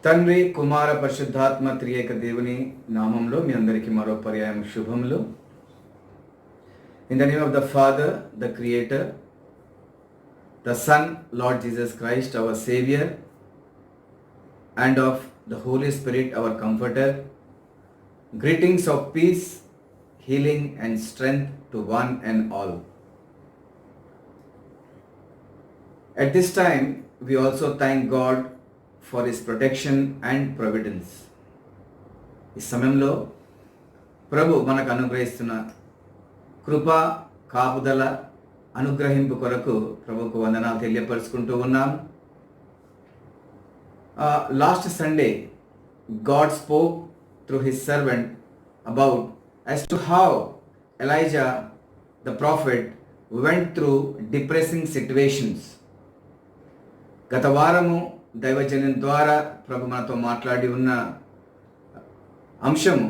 తండ్రి కుమార పరిశుద్ధాత్మ త్రియేక దేవుని నామంలో మీ అందరికీ మరో పర్యాయం శుభములు. In the name of the Father, the Creator, the Son Lord Jesus Christ our Saviour, and of the Holy Spirit our Comforter, greetings of peace, healing and strength to one and all. At this time, we also thank God for His protection and providence. ఈ సమయంలో ప్రభు మనకు అనుగ్రహిస్తున్న కృప, కాపుదల, అనుగ్రహింపు కొరకు ప్రభుకు వందనాలు తెలియపరుచుకుంటూ ఉన్నాం. Last Sunday God spoke through His servant about as to how Elijah the prophet went through depressing situations. గత వారము దైవజనం ద్వారా ప్రభు మనతో మాట్లాడి ఉన్న అంశము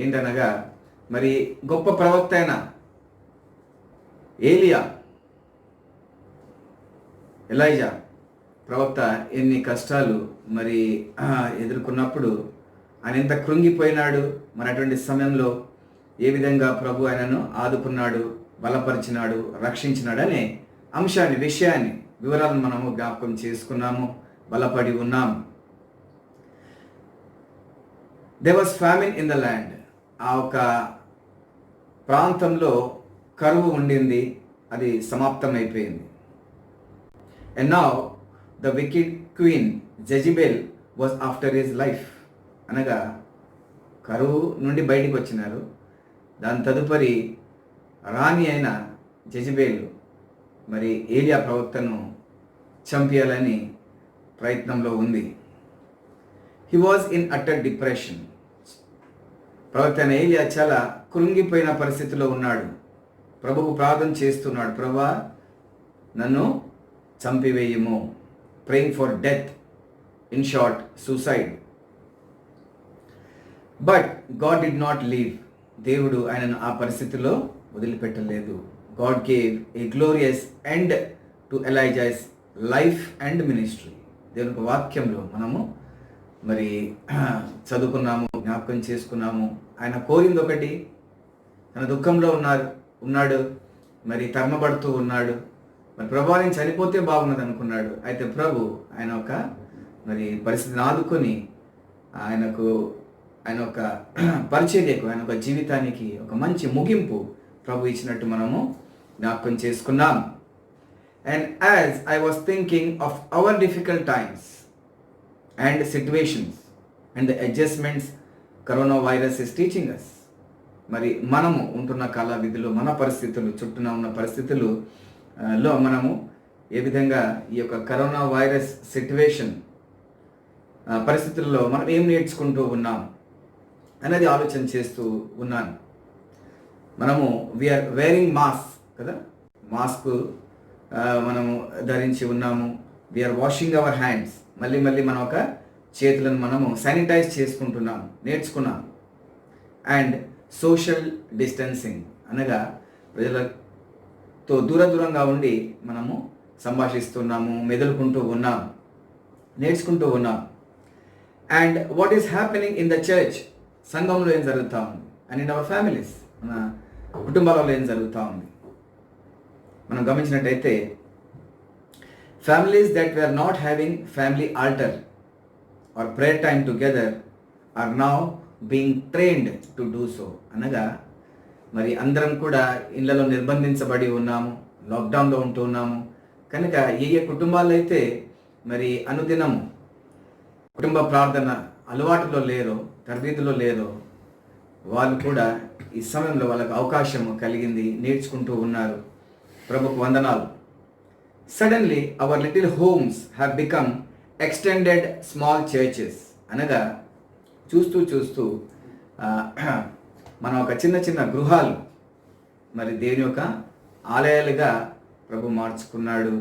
ఏంటనగా, మరి గొప్ప ప్రవక్త అయిన ఎలైజా ప్రవక్త ఎన్ని కష్టాలు మరి ఎదుర్కొన్నప్పుడు ఆయన ఎంత కృంగిపోయినాడు, మరి అటువంటి సమయంలో ఏ విధంగా ప్రభు ఆయనను ఆదుకున్నాడు, బలపరిచినాడు, రక్షించినాడు అనే అంశాన్ని, విషయాన్ని, వివరాలను మనము జ్ఞాపకం చేసుకున్నాము, బలపడి ఉన్నాము. There was famine in the land. ఆ ఒక ప్రాంతంలో కరువు ఉండింది, అది సమాప్తమైపోయింది. And now the wicked queen Jezebel was after his life. అనగా కరువు నుండి బయటికి వచ్చినారు. దాని తదుపరి రాణి అయిన జెజిబేల్ మరి ఏలియా ప్రవక్తను చంపేయాలని ప్రయత్నంలో ఉంది. He was in utter depression. ప్రవక్త అయిన ఏలియా చాలా కృంగిపోయిన పరిస్థితిలో ఉన్నాడు. ప్రభువు ప్రార్థన చేస్తున్నాడు, ప్రభువా నన్ను చంపివేయము, praying for death, in short suicide. But God did not leave. దేవుడు ఆయనను ఆ పరిస్థితిలో వదిలిపెట్టలేదు. God gave a glorious end to Elijah's life and ministry. దేవుని వాక్యంలో మనము మరి చదువుకున్నాము, జ్ఞాపకం చేసుకున్నాము. ఆయన కోరింది ఒకటి, తన దుఃఖంలో ఉన్నాడు, మరి తరమబడుతూ ఉన్నాడు. మరి ప్రభు నేను చనిపోతే బాగున్నది అనుకున్నాడు. అయితే ప్రభు ఆయన ఒక మరి పరిస్థితిని ఆదుకొని ఆయన ఒక పరిచర్యకు, ఆయన ఒక జీవితానికి ఒక మంచి ముగింపు ప్రభు ఇచ్చినట్టు మనము జ్ఞాపకం చేసుకున్నాం. And as I was thinking of our difficult times and situations and the adjustments corona virus is teaching us. మరి మనము ఉంటున్న కాల విధులు, మన పరిస్థితులు, చుట్టూన ఉన్న పరిస్థితులలో మనము ఏ విధంగా ఈ యొక్క కరోనా వైరస్ సిట్యువేషన్ పరిస్థితుల్లో మనం ఏం నేర్చుకుంటూ ఉన్నాం అనేది ఆలోచన చేస్తూ ఉన్నాను. మనము వీఆర్ వేరింగ్ మాస్క్ కదా, మాస్క్ మనము ధరించి ఉన్నాము. We're washing our hands. మళ్ళీ మనం ఒక చేతులను మనము శానిటైజ్ చేసుకుంటున్నాము, నేర్చుకున్నాము. అండ్ సోషల్ డిస్టెన్సింగ్ అనగా ప్రజలతో దూరంగా ఉండి మనము సంభాషిస్తున్నాము, మెదులుకుంటూ ఉన్నాము, నేర్చుకుంటూ ఉన్నాము. And what is happening in the church, సంఘంలో ఏం జరుగుతూ ఉంది, అండ్ ఇన్ అవర్ ఫ్యామిలీస్, మన కుటుంబాలలో ఏం జరుగుతూ ఉంది. మనం గమనించినట్టయితే families that we're not having family altar or prayer time together are now being trained to do so. అనగా మరి అందరం కూడా ఇళ్లలో నిర్బంధించబడి ఉన్నాము, లాక్డౌన్లో ఉంటూ ఉన్నాము. కనుక ఏ కుటుంబాల్లో అయితే మరి అనుదినము కుటుంబ ప్రార్థన అలవాటులో లేరో, తరగతిలో లేరో, వాళ్ళు కూడా ఈ సమయంలో వాళ్ళకు అవకాశం కలిగింది, నేర్చుకుంటూ ఉన్నారు. ప్రభుకు వందనాలు. Suddenly hour little homes have become extended small churches. అనగా చూస్తూ మన ఒక చిన్న గృహాలు మరి దేవుని యొక్క ఆలయాలుగా ప్రభు మార్చుకున్నాడు.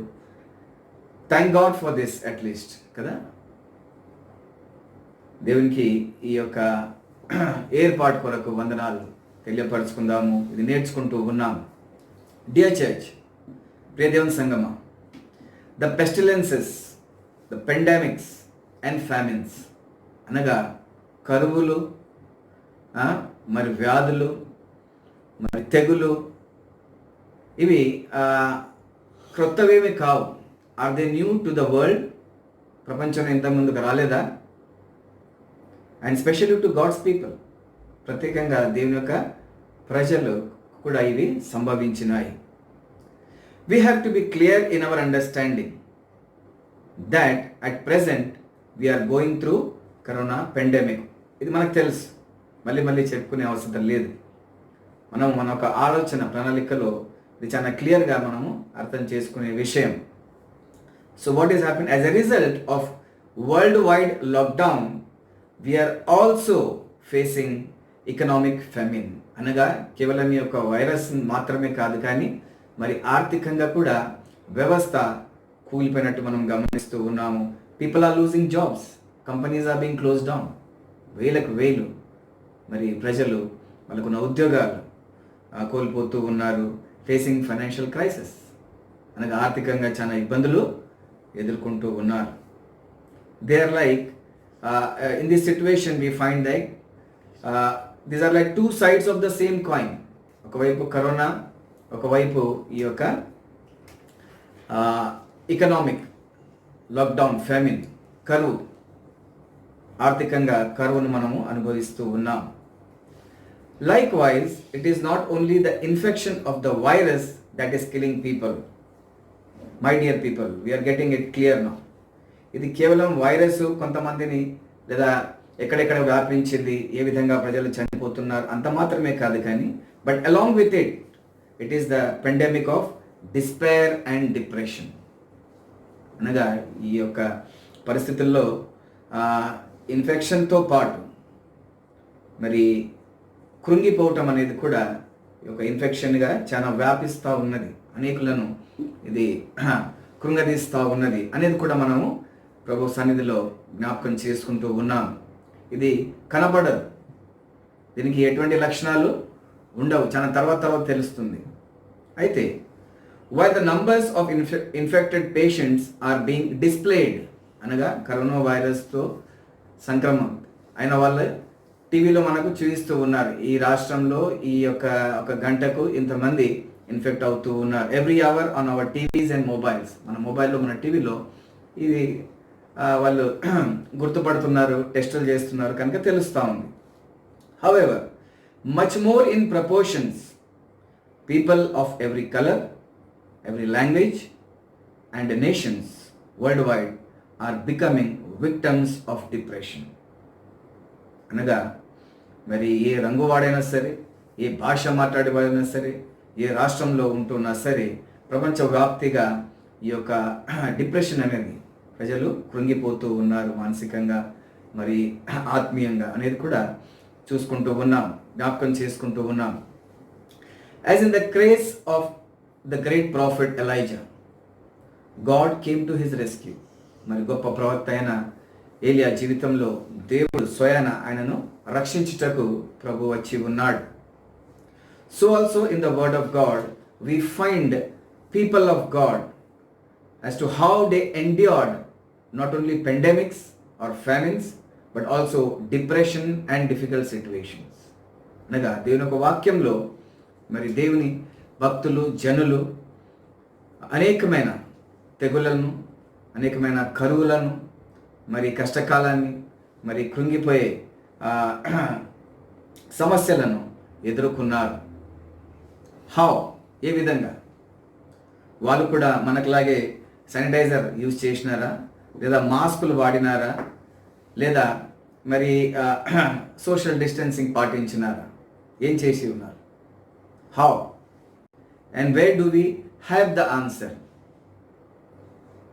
Thank God for this at least కదా. దేవునికి ఈ యొక్క ఏర్పాటు కొరకు వందనాలు తెలియపరుచుకుందాము. ఇది నేర్చుకుంటూ ఉన్నాము. డియర్ చర్చ్, ప్రియ దేవుని సంగమా, the pestilences, the pandemics and famines, అనగా కరువులు, మరి వ్యాధులు, మరి తెగులు, ఇవి క్రొత్తవేమి కావు. Are they new to the world? ప్రపంచం ఇంత ముందుకు రాలేదా? And specially to God's people, ప్రత్యేకంగా దేవుని యొక్క ప్రజలు కూడా ఇవి సంభవించినాయి. We have to be clear in our understanding that at present we are going through corona pandemic. ఇది మనకు తెలుసు, మళ్ళీ చెప్పుకునే అవసరం లేదు. మన ఒక ఆలోచన ప్రణాళికలో ఇది చాలా క్లియర్గా మనము అర్థం చేసుకునే విషయం. So what is happen as a result of world wide lockdown, we're also facing economic famine, అనగా కేవలం ఈ యొక్క వైరస్ మాత్రమే కాదు కానీ మరి ఆర్థికంగా కూడా వ్యవస్థ కూలిపోయినట్టు మనం గమనిస్తూ ఉన్నాము. People are losing jobs, companies are being closed down. వేలు మరి ప్రజలు వాళ్ళకున్న ఉద్యోగాలు కోల్పోతూ ఉన్నారు. ఫేసింగ్ ఫైనాన్షియల్ క్రైసిస్, అనగా ఆర్థికంగా చాలా ఇబ్బందులు ఎదుర్కొంటూ ఉన్నారు. They are like in this situation we find that these are like two sides of the same coin. ఒకవైపు కరోనా, ఒకవైపు ఈ యొక్క ఎకనామిక్ లాక్డౌన్, ఫెమిన్, కరువు, ఆర్థికంగా కరువును మనము అనుభవిస్తూ ఉన్నాం. Likewise it is not only the infection of the virus that is killing people. My dear people, we're getting it clear now. ఇది కేవలం వైరస్ కొంతమందిని లేదా ఎక్కడెక్కడ వ్యాపించింది, ఏ విధంగా ప్రజలు చనిపోతున్నారు అంత మాత్రమే కాదు కానీ but along with it is the pandemic of despair and depression. అనగా ఈ యొక్క పరిస్థితుల్లో ఇన్ఫెక్షన్తో పాటు మరి కృంగిపోవటం అనేది కూడా ఈ యొక్క ఇన్ఫెక్షన్గా చాలా వ్యాపిస్తూ ఉన్నది, అనేకులను ఇది కృంగదీస్తూ ఉన్నది అనేది కూడా మనము ప్రభు సన్నిధిలో జ్ఞాపకం చేసుకుంటూ ఉన్నాం. ఇది కనబడదు, దీనికి ఎటువంటి లక్షణాలు ఉండవు, చాలా తర్వాత తెలుస్తుంది. అయితే while the numbers of infected patients are being displayed, అనగా కరోనా వైరస్తో సంక్రమం అయిన వాళ్ళు టీవీలో మనకు చూపిస్తూ ఉన్నారు. ఈ రాష్ట్రంలో ఈ ఒక గంటకు ఇంతమంది ఇన్ఫెక్ట్ అవుతూ ఉన్నారు. Every hour on our TVs and mobiles, మన మొబైల్లో మన టీవీలో ఇది వాళ్ళు గుర్తుపడుతున్నారు, టెస్టులు చేస్తున్నారు కనుక తెలుస్తూ ఉంది. However much more in proportions, people of every colour, every language and nations worldwide are becoming victims of depression. అనగా మరి ఏ రంగు వాడైనా సరే, ఏ భాష మాట్లాడేవాడైనా సరే, ఏ రాష్ట్రంలో ఉంటున్నా సరే ప్రపంచవ్యాప్తిగా ఈ యొక్క డిప్రెషన్ అనేది ప్రజలు కృంగిపోతూ ఉన్నారు, మానసికంగా మరి ఆత్మీయంగా అనేది కూడా చూసుకుంటూ ఉన్నాం, జ్ఞాపకం చేసుకుంటూ ఉన్నాం. As in the case of the great prophet Elijah, God came to his rescue. మరి గొప్ప ప్రవక్త అయిన ఏలియా జీవితంలో దేవుడు స్వయాన ఆయనను రక్షించుటకు ప్రభు వచ్చి ఉన్నాడు. So also in the word of God we find people of God as to how they endured not only pandemics or famines but also depression and difficult situations. అనగా దేవుని యొక్క వాక్యంలో మరి దేవుని భక్తులు, జనులు అనేకమైన తెగులను, అనేకమైన కరువులను, మరి కష్టకాలాన్ని, మరి కృంగిపోయే సమస్యలను ఎదుర్కొన్నారు. హౌ, ఏ విధంగా? వాళ్ళు కూడా మనకులాగే శానిటైజర్ యూజ్ చేసినారా, లేదా మాస్కులు వాడినారా, లేదా మరి సోషల్ డిస్టెన్సింగ్ పాటించినారా? ఏం చేసి ఉన్నారు? How and where do we have the answer?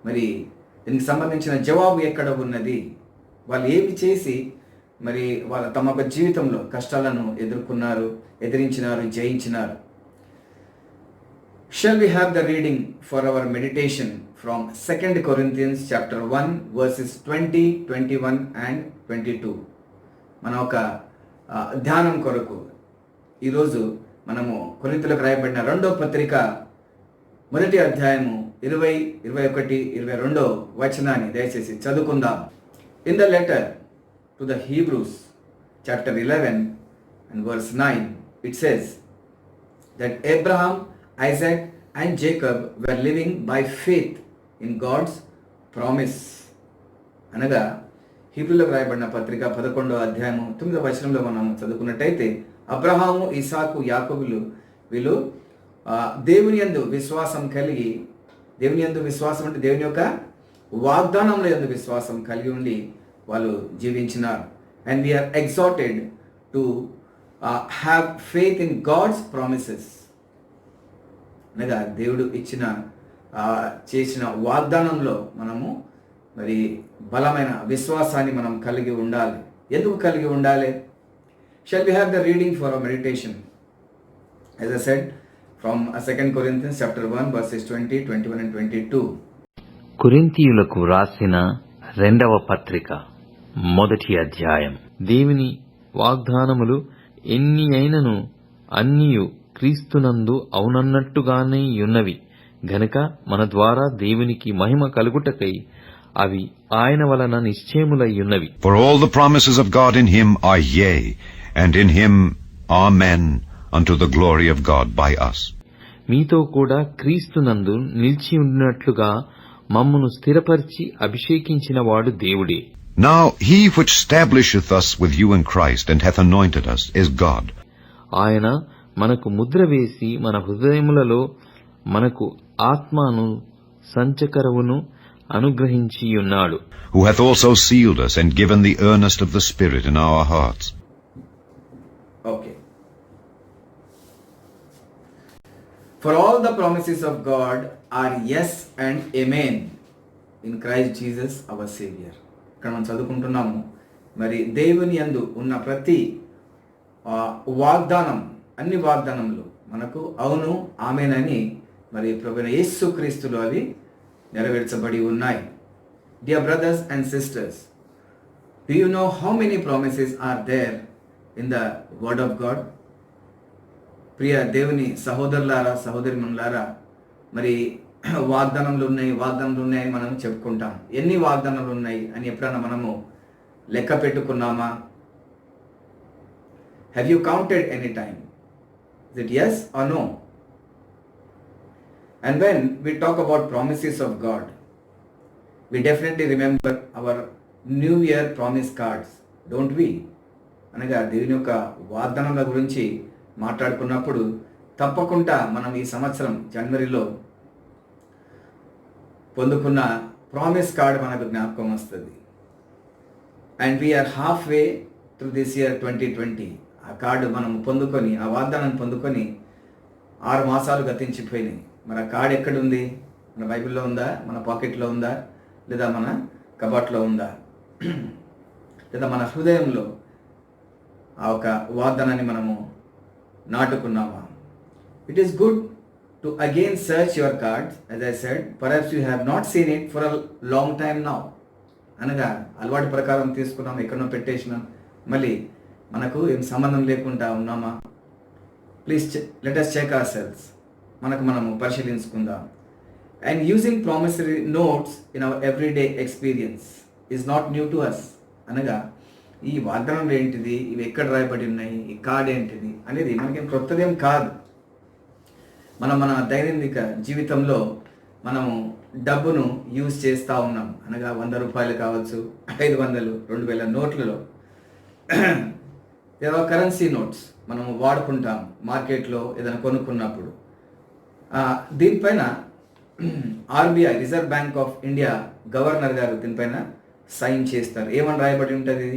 మరి దీనికి సంబంధించిన జవాబు ఎక్కడ ఉన్నది? వాళ్ళు ఏమి చేసి మరి వాళ్ళ తమ యొక్క జీవితంలో కష్టాలను ఎదుర్కొన్నారు, ఎదిరించినారు, జయించినారు? Shall we have the reading for our meditation from 2 Corinthians chapter 1 verses 20, 21 and 22. మన ఒక ధ్యానం కొరకు ఈరోజు మనము కొరింథీయులకు రాయబడిన 2వ పత్రిక 1వ అధ్యాయము 20, 21, 22 వచనాన్ని దయచేసి చదువుకుందాం. In the letter to the Hebrews, chapter 11 and verse 9, it says that Abraham, Isaac and Jacob were living by faith in God's promise. అనగా హీబ్రూలకు రాయబడిన పత్రిక 11వ అధ్యాయము 9వ వచనంలో మనం చదువుకున్నట్టయితే అబ్రహాము, ఇసాకు, యాకోబులు వీళ్ళు దేవుని యందు విశ్వాసం కలిగి, దేవుని యందు విశ్వాసం అంటే దేవుని యొక్క వాగ్దానముల యందు విశ్వాసం కలిగి ఉండి వాళ్ళు జీవించినారు. And we're exhorted to have faith in God's promises. అనగా దేవుడు ఇచ్చిన చేసిన వాగ్దానంలో మనము మరి బలమైన విశ్వాసాన్ని మనం కలిగి ఉండాలి. ఎందుకు కలిగి ఉండాలి? Shall we have the reading for our meditation? As I said, from 2 Corinthians chapter 1 verses 20, 21 and 22. కొరింథీయులకు రాసిన 2వ పత్రిక 1వ అధ్యాయం. దేవుని వాగ్దానములు ఎన్ని అయినను అన్నియు క్రీస్తునందు అవునన్నట్టుగానే యున్నవి గనుక మన ద్వారా దేవునికి మహిమ కలుగుటకై అవి ఆయన వలన నిశ్చయములయ్యున్నవి. For all the promises of God in him are yea, and in him amen, unto the glory of God by us. మీతో కూడా క్రీస్తునందు నిలిచి ఉండినట్లుగా మమ్మును స్థిరపరిచి అభిషేకించిన వాడు దేవుడే. Now he which establisheth us with you in Christ, and hath anointed us, is God. ఆయన మనకు ముద్ర వేసి మన హృదయములలో మనకు ఆత్మను సంచకరవును అనుగ్రహించియున్నాడు. Who hath also sealed us, and given the earnest of the Spirit in our hearts. Okay. For all the promises of God are yes and amen in Christ Jesus our Savior. ఇక్కడ మనం చదువుకుంటున్నాము, మరి దేవుని యందు ఉన్న ప్రతి వాగ్దానం, అన్ని వాగ్దానములు మనకు అవును ఆమేనని మరి ప్రభువైన యేసుక్రీస్తులో అవి నెరవేర్చబడి ఉన్నాయి. Dear brothers and sisters, do you know how many promises are there in the word of God? ప్రియ దేవుని సహోదరులారా, సహోదరిమణులారా, మరి వాగ్దానములు ఉన్నాయి మనం చెప్పుకుంటాం. ఎన్ని వాగ్దానాలు ఉన్నాయి అని ఎప్పుడైనా మనము లెక్క పెట్టుకున్నామా? Have you counted any time? Is it yes or no? And when we talk about promises of God, we definitely remember our New Year promise cards, don't we? అనగా దేవుని యొక్క వాగ్దానాల గురించి మాట్లాడుకున్నప్పుడు తప్పకుండా మనం ఈ సంవత్సరం జనవరిలో పొందుకున్న ప్రామిస్ కార్డ్ మనకు జ్ఞాపకం వస్తుంది. And we're half way through this year 2020. ఆ కార్డు మనం పొందుకొని, ఆ వాగ్దానాన్ని పొందుకొని 6 మాసాలు గతించిపోయినాయి. మరి ఆ కార్డు ఎక్కడుంది? మన బైబిల్లో ఉందా? మన పాకెట్లో ఉందా? లేదా మన కబాట్లో ఉందా? లేదా మన హృదయంలో ఆ ఒక వాగ్దానాన్ని మనము నాటుకున్నామా? It is good to again search your cards. As I said, perhaps you have not seen it for a long time now. అనగా అలవాటు ప్రకారం తీసుకున్నాం, ఎక్కడో పెట్టేసినాం, మళ్ళీ మనకు ఏం సంబంధం లేకుండా ఉన్నామా? Please let us check our cells. మనము పరిశీలించుకుందాం. And using promissory notes in our everyday experience is not new to us. అనగా ఈ వాగ్దానాలు ఏంటిది, ఇవి ఎక్కడ రాయబడి ఉన్నాయి, ఈ కార్డ్ ఏంటిది అనేది మనకేం కొత్తదేం కాదు. మన దైనందిక జీవితంలో మనము డబ్బును యూజ్ చేస్తూ ఉన్నాం. అనగా 100 రూపాయలు కావచ్చు, 500, 2000 నోట్లలో కరెన్సీ నోట్స్ మనము వాడుకుంటాం మార్కెట్లో ఏదైనా కొనుక్కున్నప్పుడు. దీనిపైన RBI, reserve bank of India governor గారు దీనిపైన సైన్ చేస్తారు. ఏమని రాయబడి ఉంటుంది?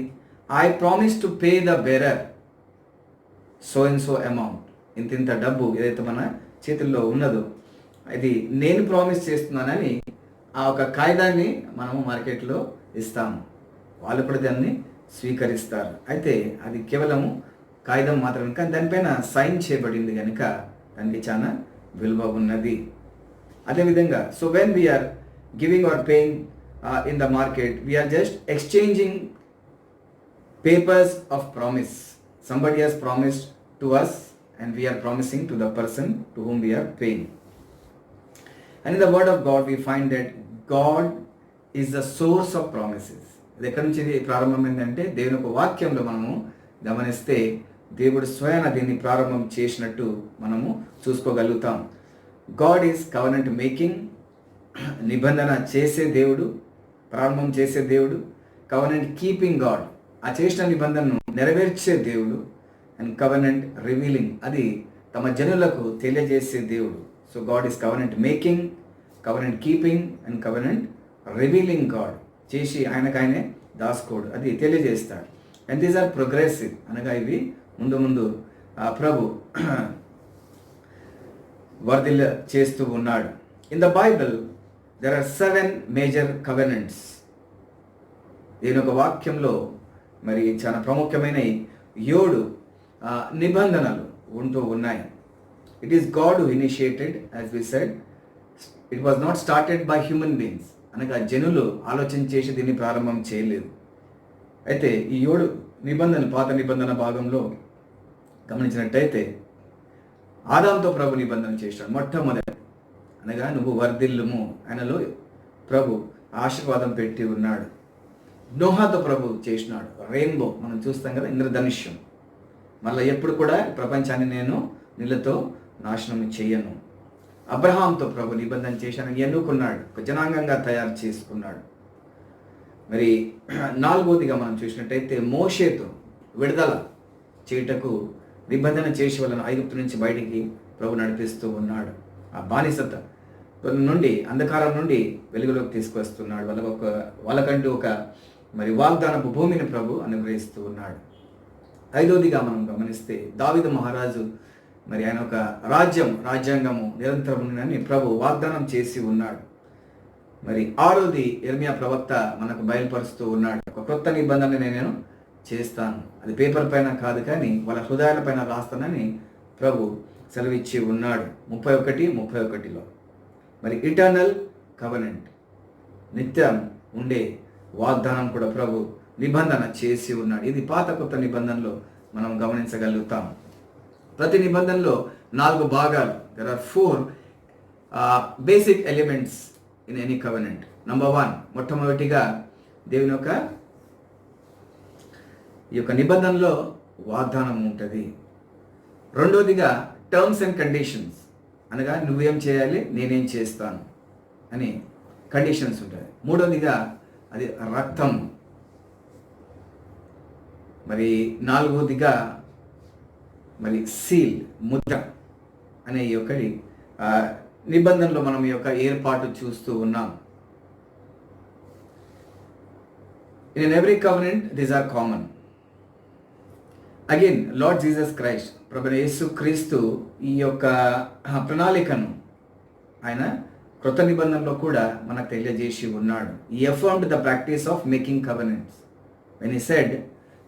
I promise to pay the bearer so and so amount. ఇంత డబ్బు ఏదైతే మన చేతుల్లో ఉన్నదో అది నేను ప్రామిస్ చేస్తున్నానని ఆ ఒక కాగితాన్ని మనము మార్కెట్లో ఇస్తాము. వాళ్ళు కూడా దాన్ని స్వీకరిస్తారు. అయితే అది కేవలము కాగితం మాత్రమే, కానీ దానిపైన సైన్ చేయబడింది కనుక దానికి చాలా విలువ ఉన్నది. అదేవిధంగా so when we're giving or paying in the market, we're just exchanging papers of promise. Somebody has promised to us and we are promising to the person to whom we are paying. And in the word of God we find that God is the source of promises. అది ఎక్కడి నుంచి ఇది ప్రారంభమైందంటే దేవుని యొక్క వాక్యంలో మనము గమనిస్తే దేవుడు స్వయాన దీన్ని ప్రారంభం చేసినట్టు మనము చూసుకోగలుగుతాం. గాడ్ ఈజ్ కవనెంట్ మేకింగ్, నిబంధన చేసే దేవుడు, ప్రారంభం చేసే దేవుడు. కవనెంట్ కీపింగ్ గాడ్, ఆ చేసిన నిబంధనను నెరవేర్చే దేవుడు. అండ్ కవనెంట్ రివీలింగ్, అది తమ జనులకు తెలియజేసే దేవుడు. So God is covenant making, covenant keeping and covenant revealing God. చేసి ఆయనకాయనే దాసుకోడు, అది తెలియజేస్తాడు. అండ్ దీస్ ఆర్ ప్రోగ్రెసివ్, అనగా ఇవి ముందు ముందు ప్రభు వర్ధిల్ల చేస్తూ ఉన్నాడు. In the Bible there are 7 major covenants. దీని ఒక వాక్యంలో మరి చాలా ప్రాముఖ్యమైన 7 నిబంధనలు ఉంటూ ఉన్నాయి. It is God who initiated, as we said. It was not started by human beings, అనగా జనులు ఆలోచన చేసి దీన్ని ప్రారంభం చేయలేదు. అయితే ఈ 7 నిబంధనలు పాత నిబంధన భాగంలో గమనించినట్టయితే ఆదాంతో ప్రభు నిబంధన చేశాడు మొట్టమొదటి, అనగా నువ్వు వర్ధిల్లుము, ఆయనలో ప్రభు ఆశీర్వాదం పెట్టి ఉన్నాడు. నోహాతో ప్రభు చేసినాడు రెయిన్బో, మనం చూస్తాం కదా, ఇంద్రధనుష్యం. మళ్ళీ ఎప్పుడు కూడా ప్రపంచాన్ని నేను నీళ్ళతో నాశనం చేయను. అబ్రహాంతో ప్రభు నిబంధన చేశానని ఎన్నుకున్నాడు, ఒక జనాంగంగా తయారు చేసుకున్నాడు. మరి 4వదిగా మనం చూసినట్టయితే మోషేతో విడుదల చేయుటకు నిబంధన చేసి వాళ్ళను ఐగుప్తు నుంచి బయటికి ప్రభు నడిపిస్తూ ఉన్నాడు. ఆ బానిసత నుండి, అంధకారం నుండి వెలుగులోకి తీసుకొస్తున్నాడు. వాళ్ళకంటూ ఒక మరి వాగ్దానపు భూమిని ప్రభు అనుగ్రహిస్తూ ఉన్నాడు. 5వదిగా మనం గమనిస్తే దావీదు మహారాజు, మరి ఆయన ఒక రాజ్యాంగము నిరంతరం ఉందని ప్రభు వాగ్దానం చేసి ఉన్నాడు. మరి 6వది ఇర్మియా ప్రవక్త మనకు బయలుపరుస్తూ ఉన్నాడు, ఒక కొత్త నిబంధన నేను చేస్తాను, అది పేపర్ పైన కాదు కానీ వాళ్ళ హృదయాల పైన రాస్తానని ప్రభు సెలవిచ్చి ఉన్నాడు 31:31లో. మరి ఇటర్నల్ కవెనెంట్, నిత్యం ఉండే వాగ్దానం కూడా ప్రభు నిబంధన చేసి ఉన్నాడు. ఇది పాత కొత్త నిబంధనలో మనం గమనించగలుగుతాం. ప్రతి నిబంధనలో 4 భాగాలు. There are 4 basic elements in any covenant. Number 1, మొట్టమొదటిగా దేవుని యొక్క ఈ యొక్క నిబంధనలో వాగ్దానం ఉంటుంది. 2వదిగా టర్మ్స్ అండ్ కండిషన్స్, అనగా నువ్వేం చేయాలి, నేనేం చేస్తాను అని కండిషన్స్ ఉంటాయి. 3వదిగా అది రక్తం. మరి 4వదిగా మరి సీల్, ముద్ర అనే ఈ యొక్క నిబంధనలో మనం ఈ యొక్క ఏర్పాటు చూస్తూ ఉన్నాం. In every covenant these are common. Again Lord Jesus Christ, ప్రభు యేసు క్రీస్తు ఈ యొక్క ప్రణాళికను ఆయన కృత నిబంధనలో కూడా మనకు తెలియజేసి ఉన్నాడు. He affirmed the practice of making covenants when he said,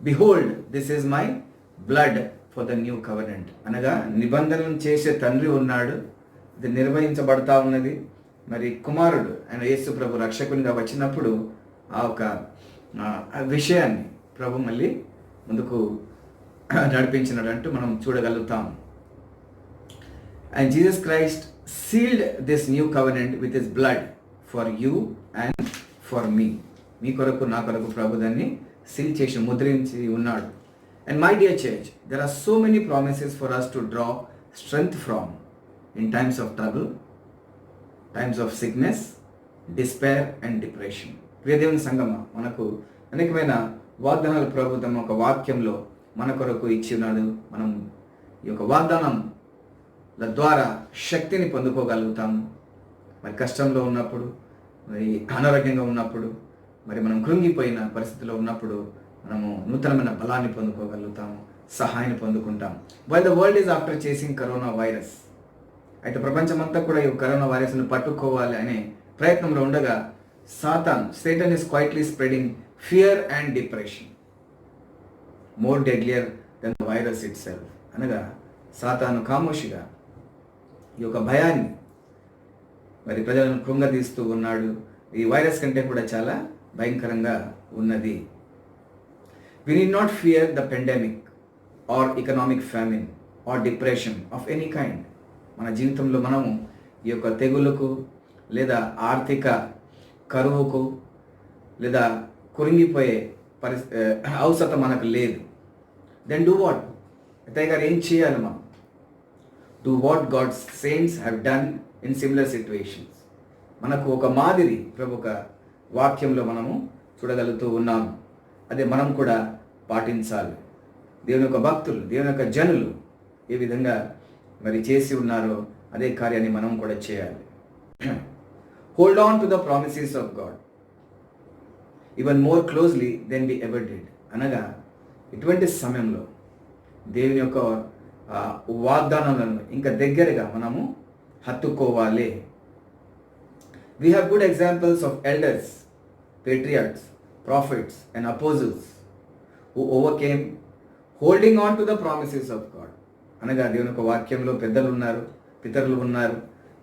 "Behold, this is my blood for the new covenant." అనగా నిబంధనను చేసే తండ్రి ఉన్నాడు, ఇది నిర్వహించబడతా ఉన్నది. మరి కుమారుడు ఆయన యేసు ప్రభు రక్షకునిగా వచ్చినప్పుడు ఆ ఒక విషయాన్ని ప్రభు మళ్ళీ ముందుకు నడిపించినట్టు మనం చూడగలుగుతాం. And Jesus Christ sealed this new covenant with his blood for you and for me. మీ కొరకు నా కొరకు ప్రభు దాన్ని సీల్ చేసి ముద్రించి ఉన్నాడు. And my dear church, there are so many promises for us to draw strength from in times of trouble, times of sickness, despair and depression. ప్రియ దేవుని సంగమ, మనకు అనేకమైన వాగ్దానాలు ప్రభు తమ ఒక వాక్యంలో మన కొరకు ఇచ్చి ఉన్నాడు. మనం ఈ యొక్క వాగ్దానం ద్వారా శక్తిని పొందుకోగలుగుతాము. మరి కష్టంలో ఉన్నప్పుడు, మరి అనారోగ్యంగా ఉన్నప్పుడు, మరి మనం కృంగిపోయిన పరిస్థితిలో ఉన్నప్పుడు మనము నూతనమైన బలాన్ని పొందుకోగలుగుతాము, సహాయాన్ని పొందుకుంటాం. While the world is after chasing corona virus, అయితే ప్రపంచమంతా కూడా ఈ కరోనా వైరస్ను పట్టుకోవాలి అనే ప్రయత్నంలో ఉండగా Satan is quietly spreading fear and depression, more deadlier than the virus itself. అనగా సాతాను ఖామోషిగా ఈ యొక్క భయాన్ని మరి ప్రజలను కృంగదీస్తూ ఉన్నాడు. ఈ వైరస్ కంటే కూడా చాలా భయంకరంగా ఉన్నది. We need not fear the pandemic or economic famine or depression of any kind. మన జీవితంలో మనము ఈ యొక్క తెగులుకు లేదా ఆర్థిక కరువుకు లేదా కురింగిపోయే అవసరం మనకు లేదు. Then do what? అత్తయ్య గారు ఏం చేయాలి మనం? Do what God's saints have done in similar situations. మనకు ఒక మాదిరి ప్రభు ఒక వాక్యంలో మనము చూడగలుగుతూ ఉన్నాము. అదే మనం కూడా పాటించాలి. దేవుని యొక్క భక్తులు, దేవుని యొక్క జనులు ఏ విధంగా మరి చేసి ఉన్నారో అదే కార్యాన్ని మనం కూడా చేయాలి. Hold on to the promises of God even more closely than we ever did. అనగా ఇటువంటి సమయంలో దేవుని యొక్క వాగ్దానాలను ఇంకా దగ్గరగా మనము హత్తుకోవాలి. We have good examples of elders, patriarchs, prophets and apostles who overcame holding on to the promises of God. అనగా దేవుని యొక్క వాక్యంలో పెద్దలు ఉన్నారు, పితరులు ఉన్నారు,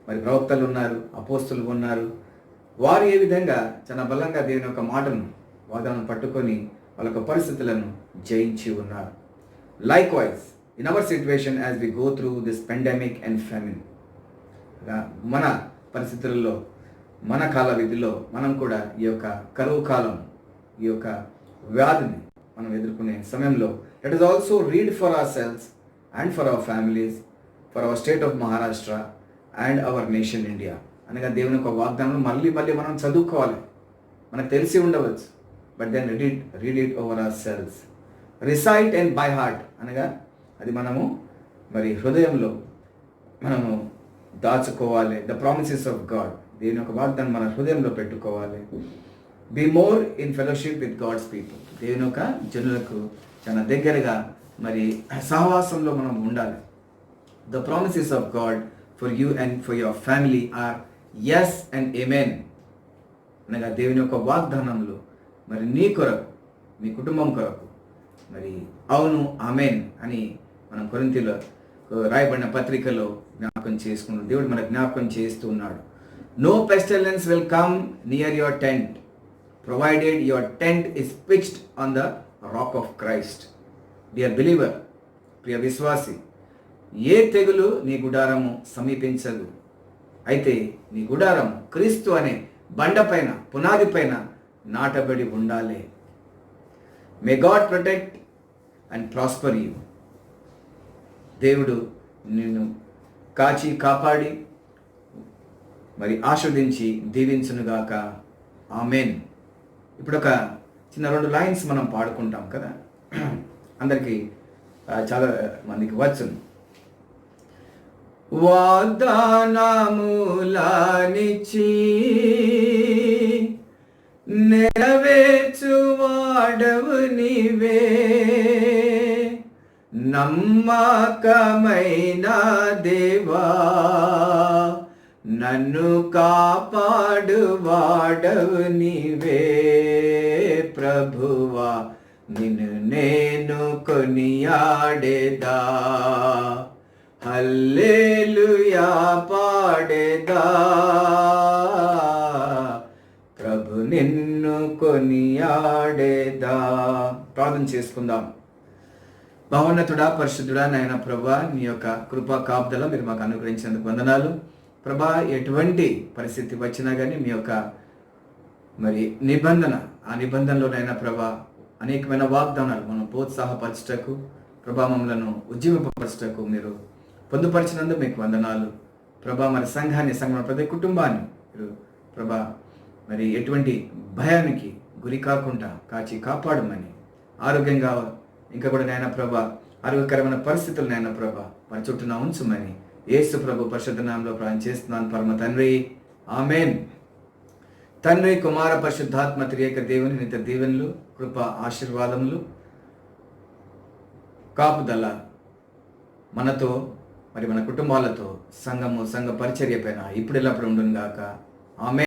మరి ప్రవక్తలు ఉన్నారు, అపోస్తులు ఉన్నారు. వారు ఏ విధంగా చాలా బలంగా దేవుని యొక్క మాటను వాగ్దానం పట్టుకొని వాళ్ళ యొక్క పరిస్థితులను జయించి ఉన్నారు. Likewise, in our situation as we go through this pandemic and famine, మన పరిస్థితులలో మన కాల విధిలో మనం కూడా ఈ యొక్క కరువు కాలం, ఈ యొక్క వ్యాధిని మనం ఎదుర్కొనే సమయంలో let us also read for ourselves and for our families, for our state of Maharashtra and our nation India. అనగా దేవుని యొక్క వాగ్దానం మళ్ళీ మనం చదువుకోవాలి. మనకు తెలిసి ఉండవచ్చు, but then read it over ourselves. Recite and by heart అనగా అది మనము మరి హృదయంలో మనము దాచుకోవాలి. ద ప్రామిసెస్ ఆఫ్ గాడ్, దేవుని యొక్క వాగ్దానం మన హృదయంలో పెట్టుకోవాలి. Be more in fellowship with God's people, దేవుని యొక్క జనులకు చాలా దగ్గరగా మరి సహవాసంలో మనం ఉండాలి. The promises of God for you and for your family are yes and amen. అనగా దేవుని యొక్క వాగ్దానంలో మరి నీ కొరకు, మీ కుటుంబం కొరకు మరి అవును ఆమెన్ అని మనం కొరింథీలో రాయబడిన పత్రికలో జ్ఞాపకం చేసుకున్నాడు. దేవుడు మనకు జ్ఞాపకం చేస్తూ ఉన్నాడు. No pestilence will come near your tent, provided your tent is pitched on the rock of Christ. Dear believer, ప్రియ విశ్వాసి, ఏ తెగులు నీ గుడారము సమీపించదు. అయితే నీ గుడారం క్రీస్తు అనే బండపైన, పునాది పైన నాటబడి ఉండాలి. May God protect and prosper you. దేవుడు నిన్ను కాచి కాపాడి మరి ఆశీర్వదించి దీవించునుగాక. ఆమెన్. ఇప్పుడు ఒక చిన్న 2 లైన్స్ మనం పాడుకుంటాం కదా, అందరికీ చాలా మందికి వచ్చును. వాగ్దానములనిచ్చి నెరవేర్చువాడవు నీవే, నమ్మకమైన దేవా, నన్ను కాపాడు వాడవు నీవే. ప్రభువా నిన్ను నేను కొనియాడేదా, హల్లెలూయా పాడేదా. ప్రభు నిన్ను కొనియాడేదా. ప్రార్థన చేసుకుందాం. మహోన్నతుడా, పరిశుద్ధుడా, నాయన ప్రభా, నీ యొక్క కృపా కాపుదల మీరు మాకు అనుగ్రహించినందుకు వందనాలు ప్రభా. ఎటువంటి పరిస్థితి వచ్చినా కానీ మీ యొక్క మరి నిబంధన, ఆ నిబంధనలోనైనా ప్రభా అనేకమైన వాగ్దానాలు మనం ప్రోత్సాహపరచటకు ప్రభా, మమ్మలను ఉజ్జీవింపపరచటకు మీరు పొందుపరిచినందుకు మీకు వందనాలు ప్రభా. మరి సంఘం ప్రతి కుటుంబాన్ని మీరు ప్రభా మరి ఎటువంటి భయానికి గురి కాకుండా కాచి కాపాడమని, ఆరోగ్యంగా ఇంకా కూడా నాయన ప్రభా ఆరోగ్యకరమైన పరిస్థితులు నాయన ప్రభా మన చుట్టూన ఉంచుమని యేసు ప్రభు పరిశుద్ధ నామములో ప్రార్థన చేస్తున్నాను పరమ తండ్రి. ఆమేన్. తండ్రి, కుమార, పరిశుద్ధాత్మ త్రియేక దేవుని నిత్య దీవెనలు, కృప, ఆశీర్వాదములు, కాపుదల మనతో మరి మన కుటుంబాలతో, సంఘ పరిచర్య పైన ఇప్పుడు ఎల్లప్పుడు ఉండును గాక. ఆమేన్.